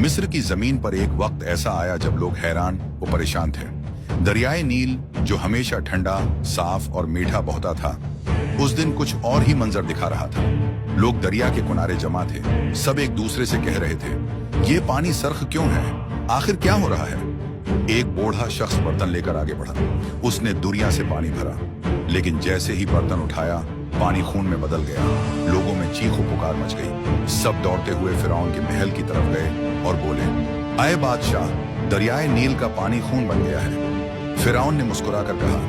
मिस्र की जमीन पर एक वक्त ऐसा आया जब लोग हैरान व परेशान थे। दरियाए नील जो हमेशा ठंडा, साफ और मीठा बहता था, उस दिन कुछ और ही मंजर दिखा रहा था। लोग दरिया के किनारे जमा थे, सब एक दूसरे से कह रहे थे, ये पानी सर्ख क्यों है, आखिर क्या हो रहा है। एक बूढ़ा शख्स बर्तन लेकर आगे बढ़ा। उसने दुनिया से पानी भरा, लेकिन जैसे ही बर्तन उठाया पानी खून में बदल गया। लोगों में चीखो पुकार मच गई। सब दौड़ते हुए फिरौन के महल की तरफ गए और बोले, आए बादशाह, दरियाए नील का पानी खून बन गया है। फिरौन ने मुस्कुराकर कहा,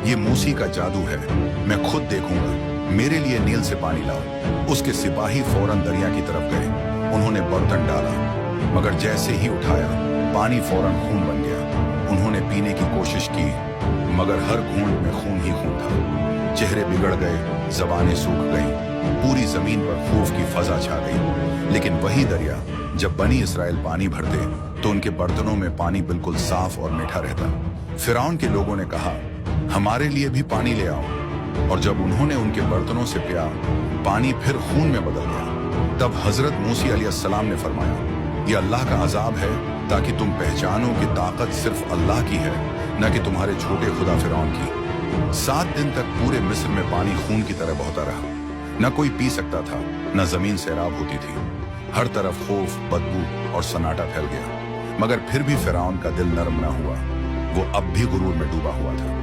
ये मूसी का जादू है, मैं खुद देखूंगा, मेरे लिए नील से पानी लाओ। उसके सिपाही फौरन दरिया की तरफ गए। उन्होंने बर्तन डाला, मगर जैसे ही उठाया पानी फौरन खून बन गया। उन्होंने पीने की कोशिश की, मगर हर घूंट में खून ही खून था। चेहरे बिगड़ गए, जबानें सूख गईं, पूरी जमीन पर खौफ की फजा छा गई। लेकिन वही दरिया, जब बनी इसराइल पानी भरते तो उनके बर्तनों में पानी बिल्कुल साफ और मीठा रहता। फिरौन के लोगों ने कहा, हमारे लिए भी पानी ले आओ। और जब उन्होंने उनके बर्तनों से पिया, पानी फिर खून में बदल गया। तब हजरत मूसा अलैहिस्सलाम ने फरमाया, यह अल्लाह का अजाब है, ताकि तुम पहचानो कि ताकत सिर्फ अल्लाह की है, न कि तुम्हारे छोटे खुदा फिरौन की। 7 दिन तक पूरे मिस्र में पानी खून की तरह बहता रहा। न कोई पी सकता था, न जमीन सैराब होती थी। हर तरफ खौफ, बदबू और सन्नाटा फैल गया। मगर फिर भी फिरौन का दिल नरम न हुआ। वो अब भी गुरूर में डूबा हुआ था।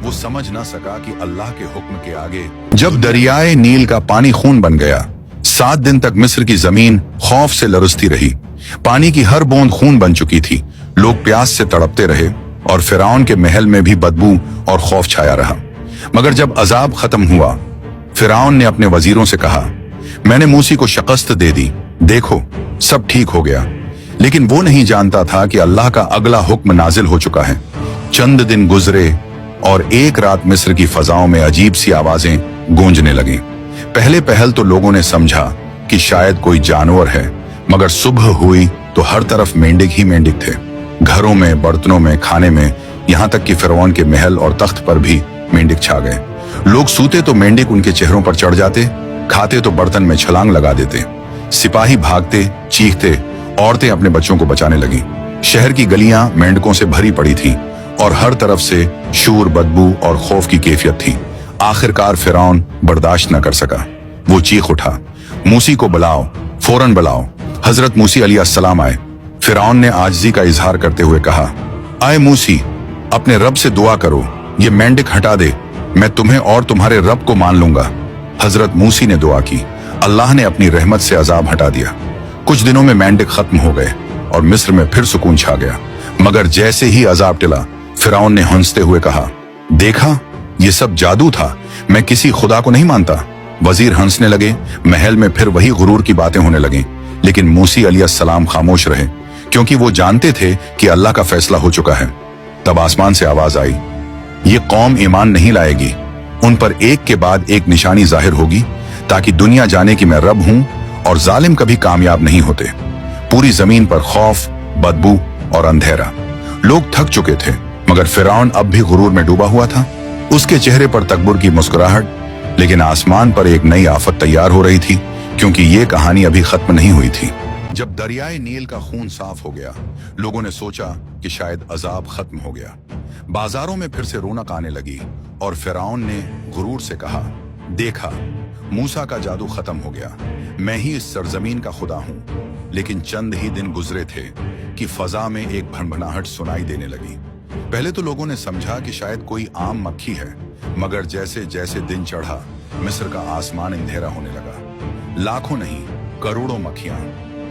वो समझ न सका कि अल्लाह के हुक्म के आगे जब दरियाए नील का पानी खून बन गया, 7 दिन तक मिस्र की जमीन खौफ से लरसती रही। पानी की हर बूंद खून बन चुकी थी। लोग प्यास से तड़पते रहे और फिरौन के महल में भी बदबू और खौफ छाया रहा। मगर जब अजाब खत्म हुआ, फिरौन ने अपने वजीरों से कहा, मैंने मूसी को शिकस्त दे दी, देखो सब ठीक हो गया। लेकिन वो नहीं जानता था कि अल्लाह का अगला हुक्म नाजिल हो चुका है। चंद दिन गुजरे और एक रात मिस्र की फजाओं में अजीब सी आवाजें गूंजने लगीं। पहले पहल तो लोगों ने समझा कि शायद कोई जानवर है, मगर सुबह हुई तो हर तरफ मेंढक ही मेंढक थे। घरों में, बर्तनों में, खाने में, यहाँ तक कि फिरौन के महल और तख्त पर भी मेंढक छा गए। लोग सूते तो मेंढक उनके चेहरों पर चढ़ जाते, खाते तो बर्तन में छलांग लगा देते। सिपाही भागते, चीखते, औरतें अपने बच्चों को बचाने लगी। शहर की गलियां मेंढकों से भरी पड़ी थी और हर तरफ से शूर, बदबू और खौफ की कैफियत थी। आखिरकार फिरौन बर्दाश्त न कर सका। वो चीख उठा, मूसी को बुलाओ, फौरन बुलाओ। हजरत मूसा अलैहिस्सलाम आए। फिरौन ने आजिज़ी का इजहार करते हुए कहा, आए मूसी, अपने रब से दुआ करो, ये मेंढक हटा दे, मैं तुम्हें और तुम्हारे रब को मान लूंगा। हजरत मूसी ने दुआ की। अल्लाह ने अपनी रहमत से अजाब हटा दिया। कुछ दिनों में मेंढक खत्म हो गए और मिस्र में फिर सुकून छा गया। मगर जैसे ही अजाब टला, फिरौन ने हंसते हुए कहा, देखा, ये सब जादू था, मैं किसी खुदा को नहीं मानता। वजीर हंसने लगे। महल में फिर वही गुरूर की बातें होने लगी। लेकिन मूसा अलैहिस्सलाम खामोश रहे, क्योंकि वो जानते थे कि अल्लाह का फैसला हो चुका है। तब आसमान से आवाज आई, ये कौम ईमान नहीं लाएगी। उन पर एक के बाद एक निशानी जाहिर होगी, ताकि दुनिया जाने कि मैं रब हूं और जालिम कभी कामयाब नहीं होते। पूरी जमीन पर खौफ, बदबू और अंधेरा। लोग थक चुके थे, मगर फिरौन अब भी गुरूर में डूबा हुआ था। उसके चेहरे पर तकबर की मुस्कुराहट। लेकिन आसमान पर एक नई आफत तैयार हो रही थी, क्योंकि ये कहानी अभी खत्म नहीं हुई थी। जब दरियाए नील का खून साफ हो गया, लोगों ने सोचा कि शायद अजाब खत्म हो गया। बाजारों में फिर से रौनक आने लगी और फिरौन ने गुरूर से कहा, देखा, मूसा का जादू खत्म हो गया, मैं ही इस सरजमीन का खुदा हूं। लेकिन चंद ही दिन गुजरे थे कि फजा में एक भनभनाहट सुनाई देने लगी। पहले तो लोगों ने समझा कि शायद कोई आम मक्खी है, मगर जैसे जैसे दिन चढ़ा, मिस्र का आसमान अंधेरा होने लगा। लाखों नहीं, करोड़ों मक्खियां,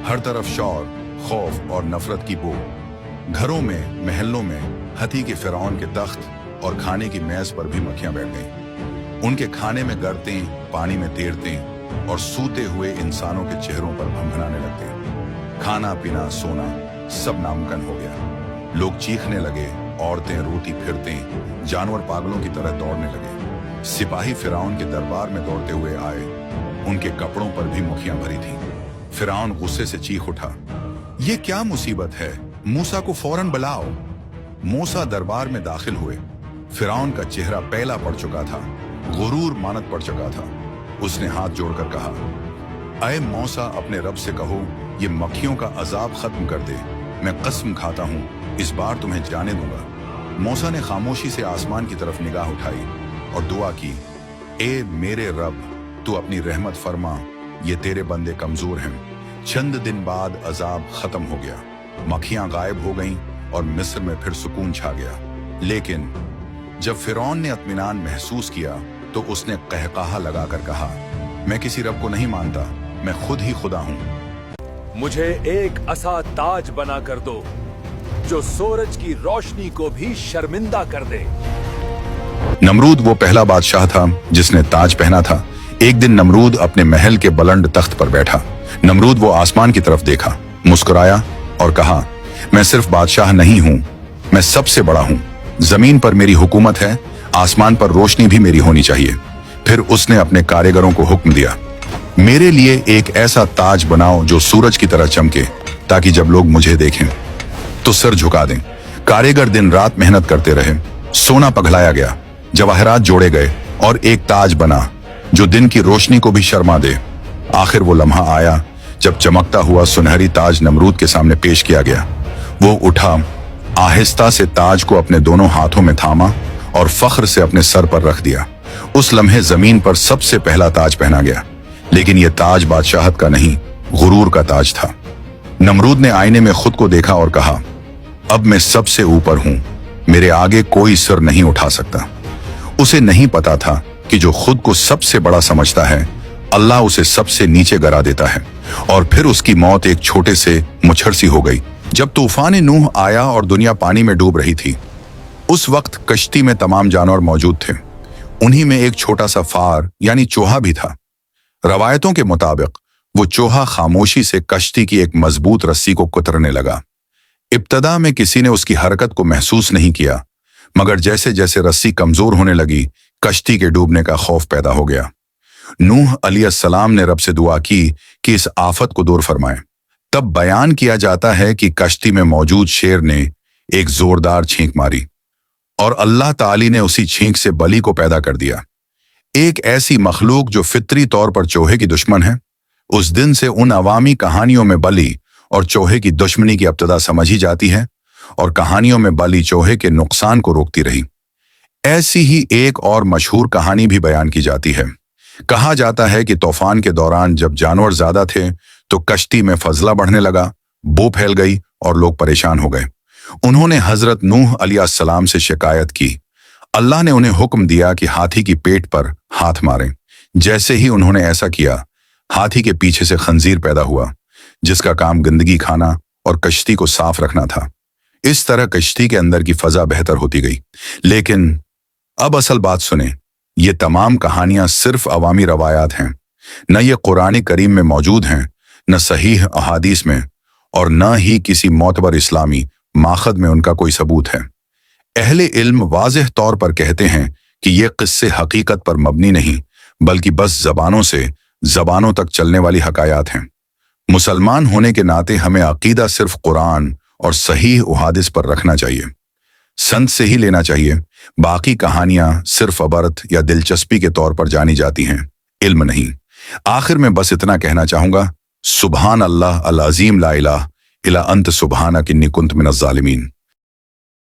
हर तरफ शौर, खौफ और नफरत की बू। घरों में, महलों में, हथी के फिरौन के तख्त और खाने की मेज पर भी मक्खियां बैठ गईं। उनके खाने में गरतें, पानी में तैरतें और सूते हुए इंसानों के चेहरों पर भनभनाने लगते। खाना पीना, सोना सब नामुमकिन हो गया। लोग चीखने लगे, औरतें रोती फिरते, जानवर पागलों की तरह दौड़ने लगे। सिपाही फिरौन के दरबार में दौड़ते हुए आए। उनके कपड़ों पर भी मुखियां भरी थीं। फिरौन गुस्से से चीख उठा, ये क्या मुसीबत है, मूसा को फौरन बुलाओ। मूसा दरबार में दाखिल हुए। फिरौन का चेहरा पहला पड़ चुका था, गुरूर मानत पड़ चुका था। उसने हाथ जोड़कर कहा, अय मौसा, अपने रब से कहो ये मक्खियों का अजाब खत्म कर दे, मैं कसम खाता हूँ इस बार तुम्हें जाने दूंगा। मौसा ने खामोशी से आसमान की तरफ निगाह उठाई और दुआ की, ए मेरे रब, तू अपनी रहमत फरमा, ये तेरे बंदे कमजोर हैं। चंद दिन बाद अजाब खत्म हो गया, मक्खियां गायब हो गईं और मिस्र में फिर सुकून छा गया। लेकिन जब फिरौन ने इत्मीनान महसूस किया तो उसने कहकाहा लगाकर कहा, मैं किसी रब को नहीं मानता, मैं खुद ही खुदा हूं। मुझे एक ऐसा ताज बना कर दो जो सूरज की रोशनी को भी शर्मिंदा कर दे। नमरूद वो पहला बादशाह था जिसने ताज पहना था। एक दिन नमरूद अपने महल के बुलंद तख्त पर बैठा। नमरूद वो आसमान की तरफ देखा, मुस्कुराया और कहा, मैं सिर्फ बादशाह नहीं हूं, मैं सबसे बड़ा हूं। जमीन पर मेरी हुकूमत है, आसमान पर रोशनी भी मेरी होनी चाहिए। फिर उसने अपने कारीगरों को हुक्म दिया, मेरे लिए एक ऐसा ताज बनाओ जो सूरज की तरह चमके, ताकि जब लोग मुझे देखें तो सर झुका दें। कारीगर दिन रात मेहनत करते रहे, सोना पिघलाया गया, जवाहरात जोड़े गए और एक ताज बना जो दिन की रोशनी को भी शर्मा दे। आखिर वो लम्हा आया जब चमकता हुआ सुनहरी ताज नमरूद के सामने पेश किया गया। वो उठा, आहिस्ता से ताज को अपने दोनों हाथों में थामा और फख्र से अपने सर पर रख दिया। उस लम्हे जमीन पर सबसे पहला ताज पहना गया, लेकिन यह ताज बादशाहत का नहीं, गुरूर का ताज था। नमरूद ने आईने में खुद को देखा और कहा, अब मैं सबसे ऊपर हूं, मेरे आगे कोई सिर नहीं उठा सकता। उसे नहीं पता था कि जो खुद को सबसे बड़ा समझता है, अल्लाह उसे सबसे नीचे गिरा देता है। और फिर उसकी मौत एक छोटे से मुछड़ सी हो गई। जब तूफान नूह आया और दुनिया पानी में डूब रही थी, उस वक्त कश्ती में तमाम जानवर मौजूद थे। उन्हीं में एक छोटा सा फार यानी चूहा भी था। रवायतों के मुताबिक वो चूहा खामोशी से कश्ती की एक मजबूत रस्सी को कुतरने लगा। इब्तदा में किसी ने उसकी हरकत को महसूस नहीं किया, मगर जैसे जैसे रस्सी कमजोर होने लगी, कश्ती के डूबने का खौफ पैदा हो गया। नूह अलैहिस्सलाम ने रब से दुआ की कि इस आफत को दूर फरमाए। तब बयान किया जाता है कि कश्ती में मौजूद शेर ने एक जोरदार छींक मारी और अल्लाह ताली ने उसी छींक से बली को पैदा कर दिया, एक ऐसी मखलूक जो फितरी तौर पर चूहे की दुश्मन है। उस दिन से उन अवामी कहानियों में बली और चूहे की दुश्मनी की इब्तिदा समझी जाती है और कहानियों में बली चूहे के नुकसान को रोकती रही। ऐसी ही एक और मशहूर कहानी भी बयान की जाती है। कहा जाता है कि तूफान के दौरान जब जानवर ज्यादा थे तो कश्ती में फजला बढ़ने लगा, बू फैल गई और लोग परेशान हो गए। उन्होंने हजरत नूह अलैहिस्सलाम से शिकायत की। अल्लाह ने उन्हें हुक्म दिया कि हाथी की पेट पर हाथ मारें। जैसे ही उन्होंने ऐसा किया, हाथी के पीछे से खंजीर पैदा हुआ, जिसका काम गंदगी खाना और कश्ती को साफ रखना था। इस तरह कश्ती के अंदर की फजा बेहतर होती गई। लेकिन अब असल बात सुने, ये तमाम कहानियां सिर्फ अवामी रवायात हैं, न ये कुरान करीम में मौजूद हैं, न सहीह अहादीस में, और न ही किसी मोतबर इस्लामी माखद में उनका कोई सबूत है। अहले इल्म वाज़ेह तौर पर कहते हैं कि ये किस्से हकीकत पर मबनी नहीं, बल्कि बस जबानों से जबानों तक चलने वाली हकायात हैं। मुसलमान होने के नाते हमें अकीदा सिर्फ कुरान और सहीह अहादीस पर रखना चाहिए, संत से ही लेना चाहिए। बाकी कहानियां सिर्फ अबरत या दिलचस्पी के तौर पर जानी जाती हैं, इल्म नहीं। आखिर में बस इतना कहना चाहूंगा, सुबहान अल्लाह अल अज़ीम ला इलाहा इल्ला अंत सुबहानक इन्नी कुन्तु मिनज़ ज़ालिमीन।